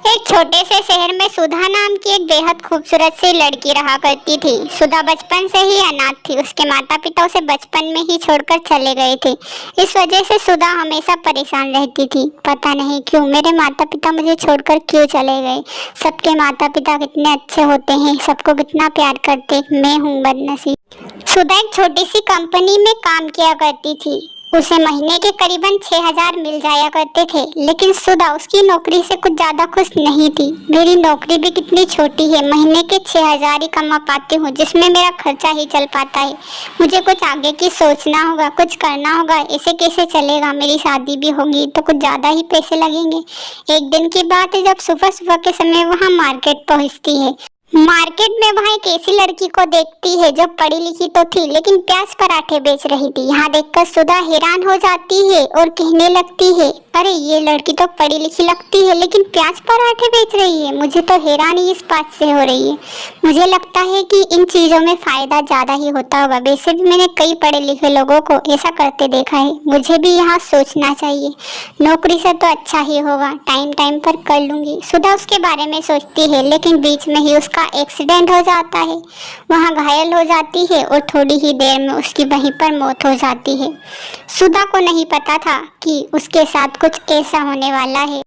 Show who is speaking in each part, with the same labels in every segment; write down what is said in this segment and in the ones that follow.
Speaker 1: एक छोटे से शहर में सुधा नाम की एक बेहद खूबसूरत सी लड़की रहा करती थी। सुधा बचपन से ही अनाथ थी। उसके माता पिता उसे बचपन में ही छोड़कर चले गए थे। इस वजह से सुधा हमेशा परेशान रहती थी। पता नहीं क्यों मेरे माता पिता मुझे छोड़कर क्यों चले गए। सबके माता पिता कितने अच्छे होते हैं, सबको कितना प्यार करते, मैं हूँ बदनसीब। सुधा एक छोटी सी कंपनी में काम किया करती थी। उसे महीने के करीबन 6,000 मिल जाया करते थे, लेकिन सुधा उसकी नौकरी से कुछ ज्यादा खुश नहीं थी। मेरी नौकरी भी कितनी छोटी है, महीने के 6,000 ही कमा पाती हूँ, जिसमें मेरा खर्चा ही चल पाता है। मुझे कुछ आगे की सोचना होगा, कुछ करना होगा। ऐसे कैसे चलेगा? मेरी शादी भी होगी तो कुछ ज्यादा ही पैसे लगेंगे। एक दिन की बात है, जब सुबह सुबह के समय वहाँ मार्केट पहुँचती है। मार्केट में वहाँ एक ऐसी लड़की को देखती है जो पढ़ी लिखी तो थी, लेकिन प्याज पराठे बेच रही थी। यहाँ देखकर सुधा हैरान हो जाती है और कहने लगती है, अरे ये लड़की तो पढ़ी लिखी लगती है, लेकिन प्याज पराठे बेच रही है। मुझे तो हैरानी इस बात से हो रही है। मुझे लगता है कि इन चीजों में फायदा ज्यादा ही होता होगा। वैसे भी मैंने कई पढ़े लिखे लोगों को ऐसा करते देखा है। मुझे भी यहाँ सोचना चाहिए। नौकरी से तो अच्छा ही होगा, टाइम टाइम पर कर लूंगी। सुधा उसके बारे में सोचती है, लेकिन बीच में ही उसका एक्सीडेंट हो जाता है। वहाँ घायल हो जाती है और थोड़ी ही देर में उसकी वहीं पर मौत हो जाती है। सुधा को नहीं पता था कि उसके साथ कुछ ऐसा होने वाला है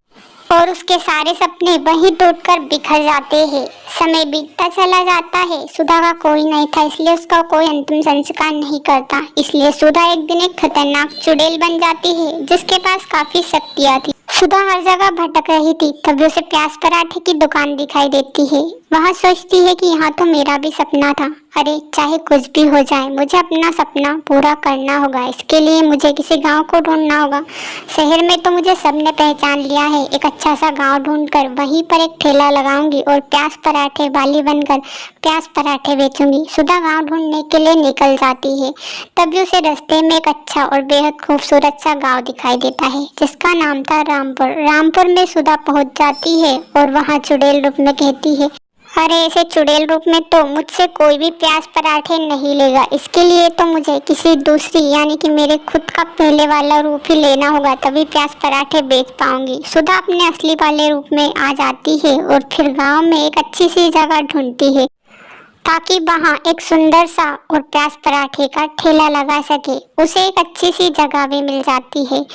Speaker 1: और उसके सारे सपने वहीं टूटकर बिखर जाते हैं। समय बीतता चला जाता है। सुधा का कोई नहीं था, इसलिए उसका कोई अंतिम संस्कार नहीं करता। इसलिए सुधा एक दिन एक खतरनाक चुड़ैल बन जाती है, जिसके पास काफी शक्तियाँ थी। सुधा हर जगह भटक रही थी, तभी उसे प्याज पराठे की दुकान दिखाई देती है। वह सोचती है कि यहाँ तो मेरा भी सपना था। अरे चाहे कुछ भी हो जाए, मुझे अपना सपना पूरा करना होगा। इसके लिए मुझे किसी गांव को ढूंढना होगा। शहर में तो मुझे सबने पहचान लिया है। एक अच्छा सा गांव ढूंढकर वहीं पर एक ठेला लगाऊंगी और प्याज पराठे वाली बनकर प्याज पराठे बेचूंगी। सुधा गांव ढूंढने के लिए निकल जाती है। तभी उसे रास्ते में एक अच्छा और बेहद खूबसूरत सा गाँव दिखाई देता है, जिसका नाम था रामपुर। रामपुर में सुधा पहुँच जाती है और वहाँ चुड़ैल रूप में कहती है, अरे ऐसे चुड़ैल रूप में तो मुझसे कोई भी प्याज पराठे नहीं लेगा। इसके लिए तो मुझे किसी दूसरी यानी कि मेरे खुद का पहले वाला रूप ही लेना होगा, तभी प्याज पराठे बेच पाऊंगी। सुधा अपने असली वाले रूप में आ जाती है और फिर गांव में एक अच्छी सी जगह ढूंढती है, ताकि वहाँ एक सुंदर सा और प्याज पराठे का ठेला लगा सके। उसे एक अच्छी सी जगह भी मिल जाती है।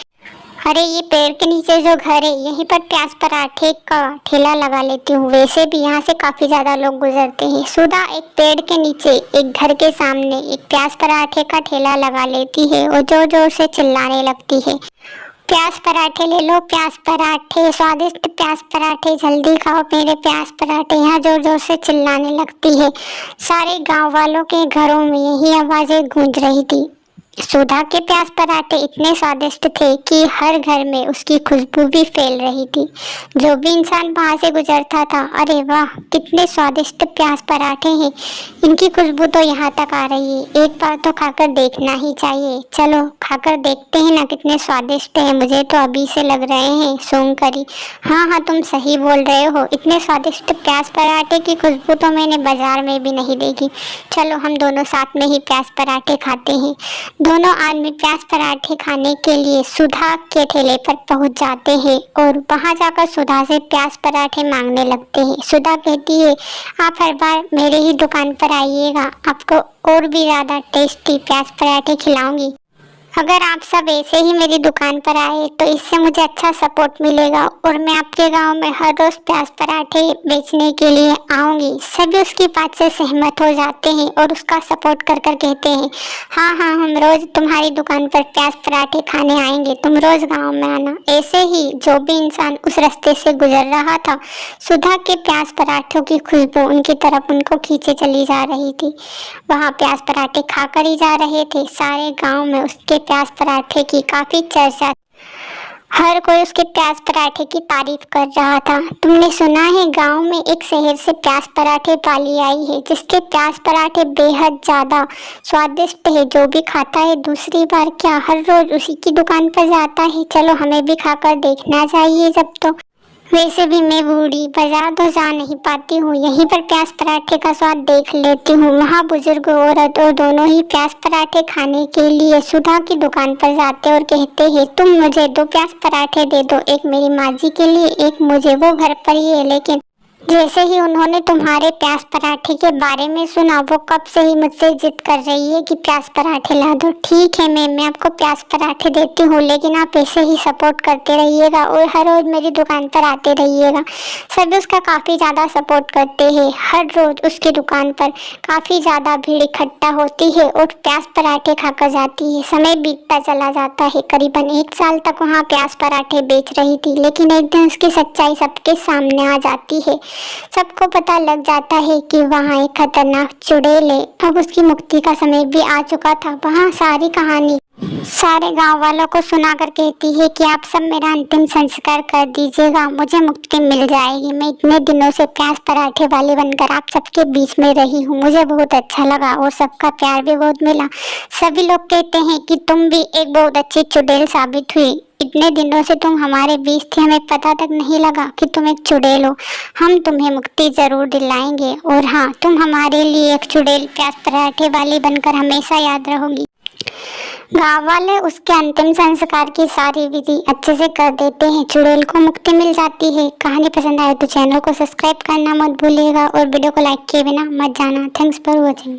Speaker 1: अरे ये पेड़ के नीचे जो घर है, यहीं पर प्याज पराठे का ठेला लगा लेती हूँ। वैसे भी यहाँ से काफी ज्यादा लोग गुजरते हैं। सुधा एक पेड़ के नीचे एक घर के सामने एक प्याज पराठे का ठेला लगा लेती है और जोर जोर से चिल्लाने लगती है, प्याज पराठे ले लो, प्याज पराठे, स्वादिष्ट प्याज पराठे, जल्दी खाओ मेरे प्याज पराठे। यहाँ जोर जोर से चिल्लाने लगती है। सारे गांव वालों के घरों में यही आवाजें गूंज रही थी। सुधा के प्याज पराठे इतने स्वादिष्ट थे कि हर घर में उसकी खुशबू भी फैल रही थी। जो भी इंसान वहां से गुजरता था, अरे वाह कितने स्वादिष्ट प्याज पराठे हैं, इनकी खुशबू तो यहाँ तक आ रही है, एक बार तो खाकर देखना ही चाहिए। चलो खाकर देखते हैं ना कितने स्वादिष्ट हैं। मुझे तो अभी से लग रहे हैं सूंघ कर ही। हाँ हाँ तुम सही बोल रहे हो, इतने स्वादिष्ट प्याज पराठे की खुशबू तो मैंने बाजार में भी नहीं देखी। चलो हम दोनों साथ में ही प्याज पराठे खाते हैं। दोनों आदमी प्याज पराठे खाने के लिए सुधा के ठेले पर पहुंच जाते हैं और वहां जाकर सुधा से प्याज पराठे मांगने लगते हैं। सुधा कहती है, आप हर बार मेरे ही दुकान पर आइएगा, आपको और भी ज़्यादा टेस्टी प्याज पराठे खिलाऊंगी। अगर आप सब ऐसे ही मेरी दुकान पर आए तो इससे मुझे अच्छा सपोर्ट मिलेगा और मैं आपके गांव में हर रोज प्याज पराठे बेचने के लिए आऊंगी। सभी उसकी बात से सहमत हो जाते हैं और उसका सपोर्ट कर कर कहते हैं, हाँ हाँ हम रोज तुम्हारी दुकान पर प्याज पराठे खाने आएंगे, तुम रोज गाँव में आना। ऐसे ही जो भी इंसान उस रास्ते से गुजर रहा था, सुधा के प्याज पराठों की खुशबू उनकी तरफ उनको खींचे चली जा रही थी। वहाँ प्याज पराठे खाकर ही जा रहे थे। सारे गाँव में उसके प्याज पराठे की काफी चर्चा, हर कोई उसके प्याज पराठे की तारीफ कर रहा था। तुमने सुना है गांव में एक शहर से प्याज पराठे वाली आई है, जिसके प्याज पराठे बेहद ज्यादा स्वादिष्ट है। जो भी खाता है दूसरी बार क्या हर रोज उसी की दुकान पर जाता है। चलो हमें भी खाकर देखना चाहिए। जब तो वैसे भी मैं बूढ़ी बाजार तो जा नहीं पाती हूँ, यहीं पर प्याज पराठे का स्वाद देख लेती हूँ। वहाँ बुजुर्ग औरत और दोनों ही प्याज पराठे खाने के लिए सुधा की दुकान पर जाते और कहते हैं, तुम मुझे 2 प्याज पराठे दे दो, एक मेरी माँ जी के लिए, एक मुझे। वो घर पर ही है, लेकिन जैसे ही उन्होंने तुम्हारे प्याज पराठे के बारे में सुना, वो कब से ही मुझसे जिद कर रही है कि प्याज पराठे ला दो। ठीक है मैं आपको प्याज पराठे देती हूँ, लेकिन आप ऐसे ही सपोर्ट करते रहिएगा और हर रोज मेरी दुकान पर आते रहिएगा। सभी उसका काफ़ी ज़्यादा सपोर्ट करते हैं। हर रोज उसकी दुकान पर काफ़ी ज़्यादा भीड़ इकट्ठा होती है और प्याज पराठे खाकर जाती है। समय बीतता चला जाता है। करीबन 1 साल तक वहाँ प्याज पराठे बेच रही थी, लेकिन एक दिन उसकी सच्चाई सबके सामने आ जाती है। सबको पता लग जाता है कि वहाँ एक खतरनाक चुड़ैल है। अब उसकी मुक्ति का समय भी आ चुका था। वहाँ सारी कहानी सारे गांव वालों को सुनाकर कहती है कि आप सब मेरा अंतिम संस्कार कर दीजिएगा, मुझे मुक्ति मिल जाएगी। मैं इतने दिनों से प्याज पराठे वाली बनकर आप सबके बीच में रही हूँ, मुझे बहुत अच्छा लगा और सबका प्यार भी बहुत मिला। सभी लोग कहते हैं कि तुम भी एक बहुत अच्छी चुड़ैल साबित हुई। इतने दिनों से तुम हमारे बीच थे, हमें पता तक नहीं लगा कि तुम एक चुड़ैल हो। हम तुम्हें मुक्ति जरूर दिलाएंगे और हाँ, तुम हमारे लिए एक चुड़ैल प्याज पराठे वाली बनकर हमेशा याद रहोगी। गाँव वाले उसके अंतिम संस्कार की सारी विधि अच्छे से कर देते हैं। चुड़ैल को मुक्ति मिल जाती है। कहानी पसंद आए तो चैनल को सब्सक्राइब करना मत भूलिएगा और वीडियो को लाइक किए बिना मत जाना। Thanks for watching.